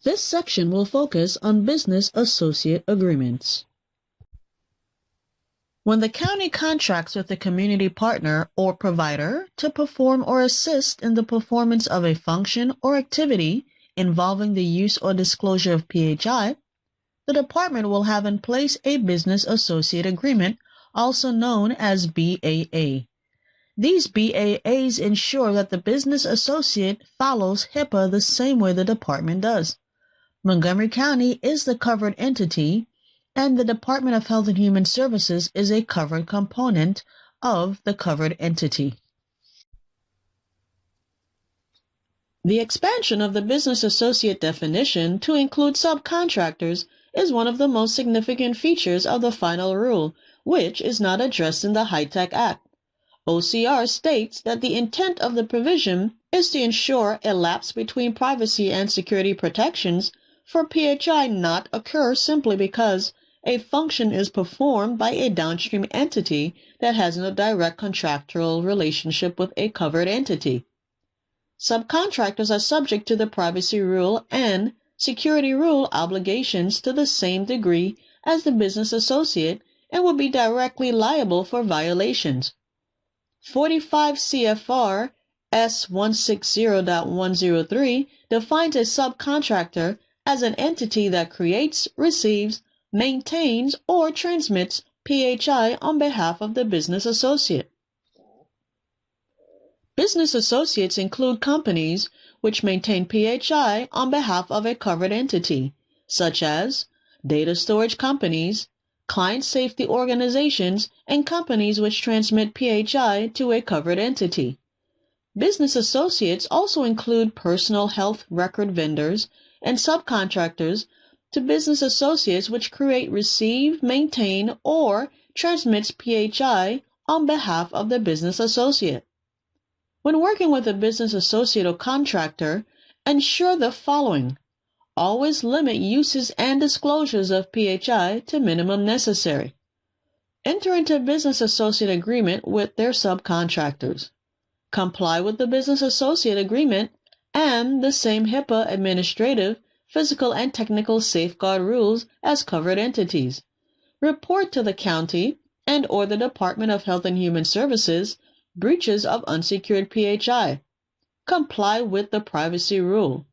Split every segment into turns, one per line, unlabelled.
This section will focus on business associate agreements. When the county contracts with a community partner or provider to perform or assist in the performance of a function or activity involving the use or disclosure of PHI, the department will have in place a business associate agreement, also known as BAA. These BAAs ensure that the business associate follows HIPAA the same way the department does. Montgomery County is the covered entity, and the Department of Health and Human Services is a covered component of the covered entity. The expansion of the business associate definition to include subcontractors is one of the most significant features of the final rule, which is not addressed in the HITECH Act. OCR states that the intent of the provision is to ensure a lapse between privacy and security protections for PHI not occur simply because a function is performed by a downstream entity that has no direct contractual relationship with a covered entity. Subcontractors are subject to the privacy rule and security rule obligations to the same degree as the business associate and will be directly liable for violations. 45 CFR S160.103 defines a subcontractor as an entity that creates, receives, maintains, or transmits PHI on behalf of the business associate. Business associates include companies which maintain PHI on behalf of a covered entity, such as data storage companies, client safety organizations, and companies which transmit PHI to a covered entity. Business associates also include personal health record vendors and subcontractors to business associates which create, receive, maintain, or transmits PHI on behalf of the business associate. When working with a business associate or contractor, ensure the following. Always limit uses and disclosures of PHI to minimum necessary. Enter into a business associate agreement with their subcontractors. Comply with the business associate agreement and the same HIPAA administrative, physical, and technical safeguard rules as covered entities. Report to the county and/or the Department of Health and Human Services breaches of unsecured PHI. Comply with the privacy rule.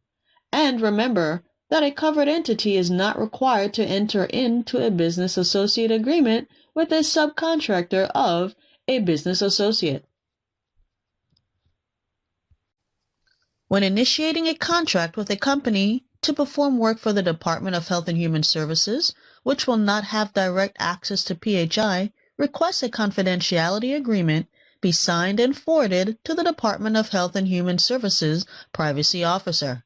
And remember that a covered entity is not required to enter into a business associate agreement with a subcontractor of a business associate. When initiating a contract with a company to perform work for the Department of Health and Human Services, which will not have direct access to PHI, request a confidentiality agreement be signed and forwarded to the Department of Health and Human Services privacy officer.